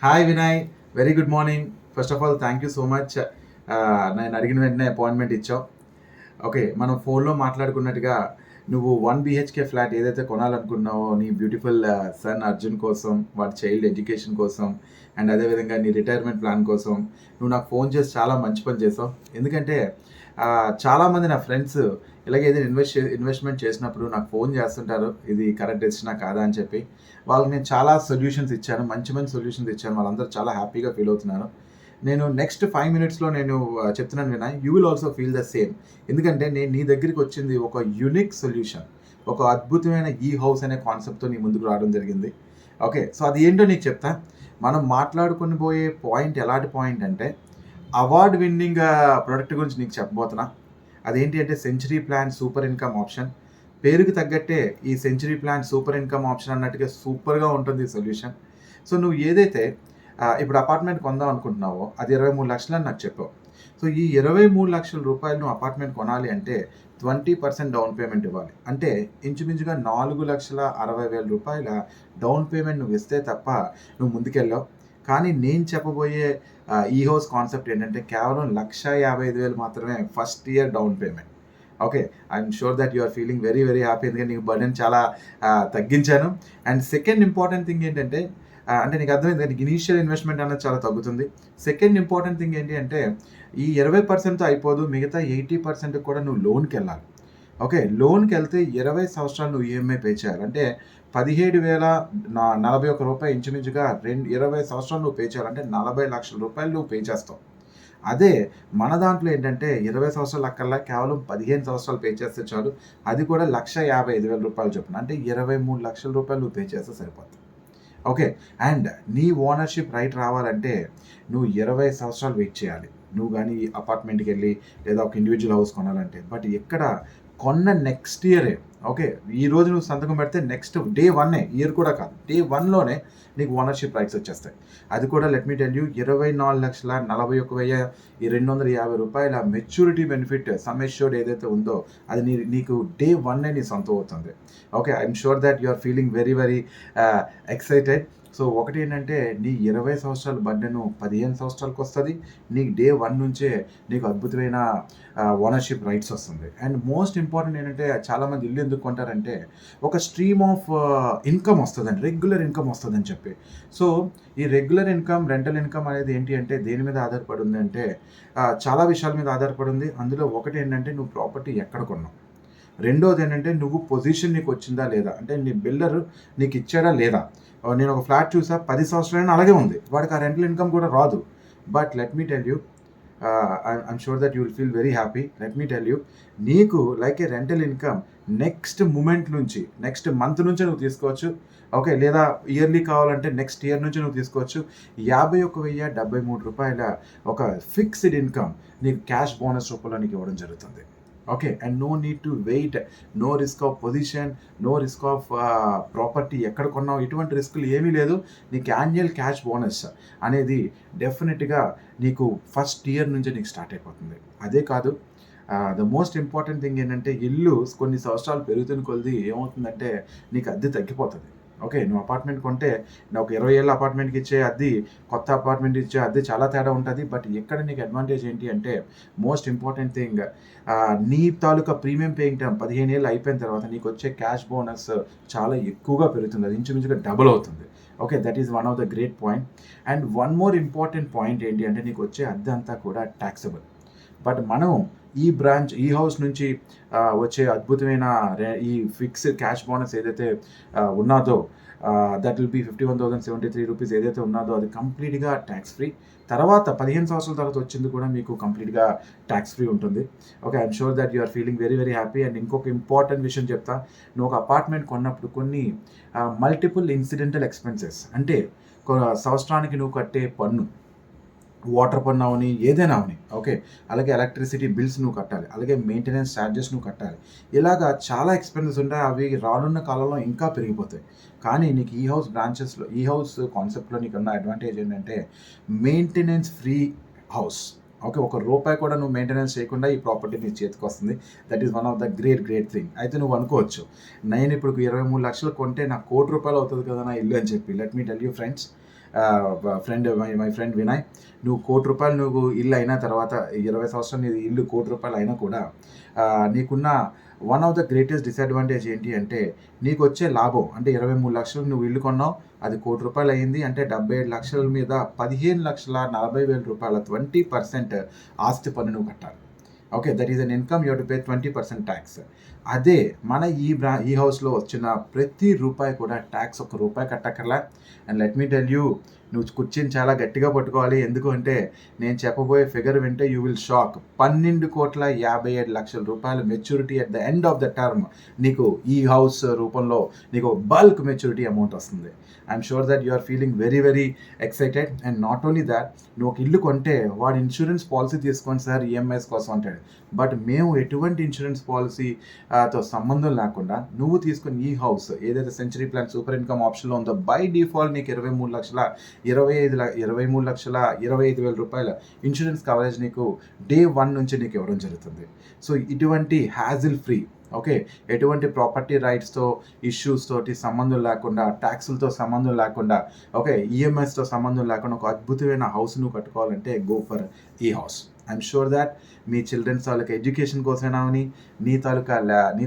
Hi Vinay, very good morning. First of all thank you so much. నేను అడిగిన వెంటనే appointment ఇచ్చావు. ఓకే, మనం ఫోన్లో మాట్లాడుకున్నట్టుగా నువ్వు 1 BHK ఫ్లాట్ ఏదైతే కొనాలనుకున్నావో నీ బ్యూటిఫుల్ సన్ అర్జున్ కోసం, వాడి చైల్డ్ ఎడ్యుకేషన్ కోసం, అండ్ అదేవిధంగా నీ రిటైర్మెంట్ ప్లాన్ కోసం నువ్వు నాకు ఫోన్ చేసి చాలా మంచి పని చేసావు. ఎందుకంటే చాలామంది నా ఫ్రెండ్స్ ఇలాగే ఏదైనా ఇన్వెస్ట్మెంట్ చేసినప్పుడు నాకు ఫోన్ చేస్తుంటారు, ఇది కరెక్ట్ డెసిషనా కాదా అని చెప్పి. వాళ్ళకి నేను చాలా సొల్యూషన్స్ ఇచ్చాను, మంచి మంచి సొల్యూషన్స్ ఇచ్చాను. వాళ్ళందరూ చాలా హ్యాపీగా ఫీల్ అవుతున్నారు. నేను నెక్స్ట్ 5 minutesలో నేను చెప్తున్నాను Vinay, you will also feel the same. ఎందుకంటే నేను నీ దగ్గరికి వచ్చింది ఒక యునిక్ సొల్యూషన్, ఒక అద్భుతమైన ఈ హౌస్ అనే కాన్సెప్ట్తో నీ ముందుకు రావడం జరిగింది. ఓకే, సో అది ఏంటో నీకు చెప్తా. మనం మాట్లాడుకుని పోయే పాయింట్ ఎలాంటి పాయింట్ అంటే, అవార్డ్ విన్నింగ్ ప్రోడక్ట్ గురించి నీకు చెప్పబోతున్నా. అదేంటి అంటే century plan super income option. పేరుకి తగ్గట్టే ఈ century plan super income option అన్నట్టుగా సూపర్గా ఉంటుంది ఈ సొల్యూషన్. సో నువ్వు ఏదైతే ఇప్పుడు అపార్ట్మెంట్ కొందాం అనుకుంటున్నావో అది 23 లక్షలు అని నాకు చెప్పావు. సో ఈ 23 లక్షల రూపాయలు నువ్వు అపార్ట్మెంట్ కొనాలి అంటే 20% డౌన్ పేమెంట్ ఇవ్వాలి. అంటే ఇంచుమించుగా 4,60,000 రూపాయల డౌన్ పేమెంట్ నువ్వు ఇస్తే తప్ప నువ్వు ముందుకెళ్ళావు. కానీ నేను చెప్పబోయే ఈ హౌస్ కాన్సెప్ట్ ఏంటంటే కేవలం 1,55,000 మాత్రమే first year down payment. Okay, I'm sure that you are feeling very very happy. ఎందుకంటే నీకు బర్డెన్ చాలా తగ్గించాను. అండ్ సెకండ్ ఇంపార్టెంట్ థింగ్ ఏంటంటే, అంటే నీకు అర్థమైంది, నీకు ఇనీషియల్ ఇన్వెస్ట్మెంట్ అనేది చాలా తగ్గుతుంది. సెకండ్ ఇంపార్టెంట్ థింగ్ ఏంటి అంటే, ఈ 20%తో అయిపోదు, మిగతా 80% కూడా నువ్వు లోన్కి వెళ్ళాలి. ఓకే, లోన్కి వెళ్తే 20 సంవత్సరాలు నువ్వు ఈఎంఐ పే చేయాలి. అంటే 17,041 రూపాయలు ఇంచుమించుగా 20 సంవత్సరాలు నువ్వు పే చేయాలంటే 40 లక్షల రూపాయలు నువ్వు పే చేస్తావు. అదే మన దాంట్లో ఏంటంటే 20 సంవత్సరాల అక్కర్లా కేవలం 15 సంవత్సరాలు పే చేస్తే చాలు. అది కూడా 1,55,000 రూపాయలు చొప్పున, అంటే 23 లక్షల రూపాయలు నువ్వు పే చేస్తే సరిపోతుంది. ఓకే, అండ్ నీ ఓనర్షిప్ రైట్ రావాలంటే నువ్వు 20 సంవత్సరాలు వెయిట్ చేయాలి. నువ్వు కానీ అపార్ట్మెంట్కి వెళ్ళి లేదా ఒక ఇండివిజువల్ హౌస్ కొనాలంటే. బట్ ఎక్కడ కొన్న నెక్స్ట్ ఇయరే, ఓకే, ఈ రోజు నువ్వు సంతకం పెడితే నెక్స్ట్ డే 1 ఇయర్ కూడా కాదు, డే 1లోనే నీకు ఓనర్షిప్ రైట్స్ వచ్చేస్తాయి. అది కూడా లెట్ మీ టెల్ యూ, 24,41,250 రూపాయల మెచ్యూరిటీ బెనిఫిట్ సమ్ అష్యూర్డ్ ఏదైతే ఉందో అది నీకు డే 1 నీ సొంతం అవుతుంది. Okay, I'm sure that you are feeling very very excited. So ఒకటి ఏంటంటే, నీ 20 సంవత్సరాల బర్డెను 15 సంవత్సరాలకు వస్తుంది. నీకు డే 1 నుంచే నీకు అద్భుతమైన ఓనర్షిప్ రైట్స్ వస్తుంది. అండ్ మోస్ట్ ఇంపార్టెంట్ ఏంటంటే, చాలామంది ఇల్లు ఎందుకు కొంటారంటే ఒక స్ట్రీమ్ ఆఫ్ ఇన్కమ్ వస్తుందండి, రెగ్యులర్ ఇన్కమ్ వస్తుందని చెప్పి. సో ఈ రెగ్యులర్ ఇన్కమ్, రెంటల్ ఇన్కమ్ అనేది ఏంటి అంటే దేని మీద ఆధారపడి ఉంది అంటే చాలా విషయాల మీద ఆధారపడి ఉంది. అందులో ఒకటి ఏంటంటే, నువ్వు ప్రాపర్టీ ఎక్కడ కొన్నావు. రెండోది ఏంటంటే, నువ్వు పొజిషన్ నీకు వచ్చిందా లేదా, అంటే నీ బిల్డర్ నీకు ఇచ్చాడా లేదా. నేను ఒక ఫ్లాట్ చూసా, 10 సంవత్సరాలైనా అలాగే ఉంది, వాడికి ఆ రెంటల్ ఇన్కమ్ కూడా రాదు. But let me tell you, I'm sure that you will feel very happy. Let me tell you, నీకు like a rental income next moment నుంచి, నెక్స్ట్ మంత్ నుంచి నువ్వు తీసుకోవచ్చు. ఓకే, లేదా ఇయర్లీ కావాలంటే నెక్స్ట్ ఇయర్ నుంచి నువ్వు తీసుకోవచ్చు. 51,073 రూపాయల ఒక ఫిక్స్డ్ ఇన్కమ్ నీకు క్యాష్ బోనస్ రూపంలో నీకు ఇవ్వడం జరుగుతుంది. Okay, and no need to wait, no risk of position, no risk of property ఎక్కడ కొన్నావు, ఇటువంటి రిస్కులు ఏమీ లేదు. నీకు యాన్యువల్ క్యాష్ బోనస్ అనేది డెఫినెట్గా నీకు ఫస్ట్ ఇయర్ నుంచే నీకు స్టార్ట్ అయిపోతుంది. అదే కాదు, ద మోస్ట్ ఇంపార్టెంట్ థింగ్ ఏంటంటే, ఇల్లు కొన్ని సంవత్సరాలు పెరుగుతున్న కొలది ఏమవుతుందంటే నీకు అద్దె తగ్గిపోతుంది. ఓకే, నువ్వు అపార్ట్మెంట్ కొంటే ఒక 20 ఏళ్ళ అపార్ట్మెంట్కి ఇచ్చే అద్దె, కొత్త అపార్ట్మెంట్ ఇచ్చే అద్దె చాలా తేడా ఉంటుంది. బట్ ఎక్కడ నీకు అడ్వాంటేజ్ ఏంటి అంటే, మోస్ట్ ఇంపార్టెంట్ థింగ్, నీ తాలూకా ప్రీమియం పేయింగ్ టర్మ్ 15 ఏళ్ళు అయిపోయిన తర్వాత నీకు వచ్చే క్యాష్ బోనస్ చాలా ఎక్కువగా పెరుగుతుంది. అది ఇంచుమించుగా డబుల్ అవుతుంది. Okay, that is one of the great point. And one more important point ఏంటి అంటే, నీకు వచ్చే అద్దె అంతా కూడా ట్యాక్సబుల్. బట్ మనం ఈ హౌస్ నుంచి వచ్చే అద్భుతమైన ఈ ఫిక్స్డ్ క్యాష్ బోనస్ ఏదైతే ఉన్నదో, దట్ విల్ బీ 51,073 రూపీస్ ఏదైతే ఉన్నదో అది కంప్లీట్గా ట్యాక్స్ ఫ్రీ. తర్వాత 15 సంవత్సరాల తర్వాత వచ్చింది కూడా మీకు కంప్లీట్గా ట్యాక్స్ ఫ్రీ ఉంటుంది. Okay, I'm sure that you are feeling very very happy. And ఇంకొక ఇంపార్టెంట్ విషయం చెప్తా, నువ్వు ఒక అపార్ట్మెంట్ కొన్నప్పుడు కొన్ని మల్టిపుల్ ఇన్సిడెంటల్ ఎక్స్పెన్సెస్, అంటే సంవత్సరానికి నువ్వు కట్టే పన్ను, వాటర్ పన్ను అవని, ఏదైనా అవని. ఓకే, అలాగే ఎలక్ట్రిసిటీ బిల్స్ నువ్వు కట్టాలి, అలాగే మెయింటెనెన్స్ ఛార్జెస్ నువ్వు కట్టాలి. ఇలాగా చాలా ఎక్స్పెన్సెస్ ఉంటాయి. అవి రానున్న కాలంలో ఇంకా పెరిగిపోతాయి. కానీ నీకు ఈ హౌస్ బ్రాంచెస్లో, ఈ హౌస్ కాన్సెప్ట్లో నీకు ఉన్న అడ్వాంటేజ్ ఏంటంటే మెయింటెనెన్స్ ఫ్రీ హౌస్. ఓకే, ఒక రూపాయి కూడా నువ్వు మెయింటెనెన్స్ చేయకుండా ఈ ప్రాపర్టీ నీ చేతికి వస్తుంది. That is one of the great thing. అయితే నువ్వు అనుకోవచ్చు, నేను ఇప్పుడు 23 లక్షలు కొంటే నాకు ₹1,00,00,000 అవుతుంది కదా నా ఇల్లు అని చెప్పి. Let me tell you friends, my friend Vinay, నువ్వు ₹1,00,00,000 నువ్వు ఇల్లు అయిన తర్వాత 20 సంవత్సరాలు నీ ఇల్లు ₹1,00,00,000 అయినా కూడా నీకున్న one of the greatest disadvantage ఏంటి అంటే నీకు వచ్చే లాభం అంటే 23,00,000 నువ్వు ఇల్లు కొన్నావు, అది ₹1,00,00,000 అయింది అంటే 77,00,000 మీద ₹15,40,000 20% ఆస్తి పన్ను నువ్వు కట్టాలి. Okay, that is an income, you have to pay 20% tax. అదే మన ఈ హౌస్లో వచ్చిన ప్రతి రూపాయి కూడా ట్యాక్స్ ₹1 కట్టక్కర్లా. And let me tell you, నువ్వు కుర్చీని చాలా గట్టిగా పట్టుకోవాలి. ఎందుకు అంటే నేను చెప్పబోయే ఫిగర్ వింటే you will shock. ₹12,57,00,000 maturity at the end of the term నీకు ఈ హౌస్ రూపంలో నీకు బల్క్ మెచ్యూరిటీ అమౌంట్ వస్తుంది. I'm sure that you are feeling very very excited. And not only that, నువ్వు ఒక ఇల్లు కొంటే వాడు ఇన్సూరెన్స్ పాలసీ తీసుకోండి సార్ ఈఎంఐస్ కోసం అంటాడు. బట్ మేము ఎటువంటి ఇన్సూరెన్స్ పాలసీతో సంబంధం లేకుండా నువ్వు తీసుకుని ఈ హౌస్ ఏదైతే సెంచరీ ప్లాన్ సూపర్ ఇన్కమ్ ఆప్షన్లో ఉందో బై డిఫాల్ట్ నీకు ₹23,25,000 ఇన్సూరెన్స్ కవరేజ్ నీకు డే 1 నుంచి నీకు ఇవ్వడం జరుగుతుంది. సో ఇటువంటి హ్యాజిల్ ఫ్రీ, ఓకే, ఎటువంటి ప్రాపర్టీ రైట్స్తో ఇష్యూస్ తోటి సంబంధం లేకుండా, ట్యాక్సులతో సంబంధం లేకుండా, ఓకే, ఈఎంఐస్తో సంబంధం లేకుండా ఒక అద్భుతమైన హౌస్ నువ్వు కట్టుకోవాలంటే గో ఫర్ ఈ హౌస్. ఐఎమ్ షూర్ దాట్ మీ చిల్డ్రన్స్ తాలూకా ఎడ్యుకేషన్ కోసమైనా అవని, నీ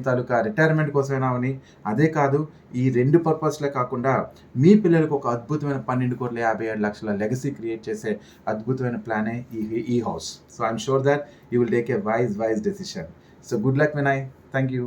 తాలూకా రిటైర్మెంట్ కోసమైనా అవని, అదే కాదు ఈ 2 పర్పస్లే కాకుండా మీ పిల్లలకు ఒక అద్భుతమైన ₹12,57,00,000 లెగసీ క్రియేట్ చేసే అద్భుతమైన ప్లానే ఈ house. So I'm sure that you will take a wise decision. So good luck Vinay. Thank you.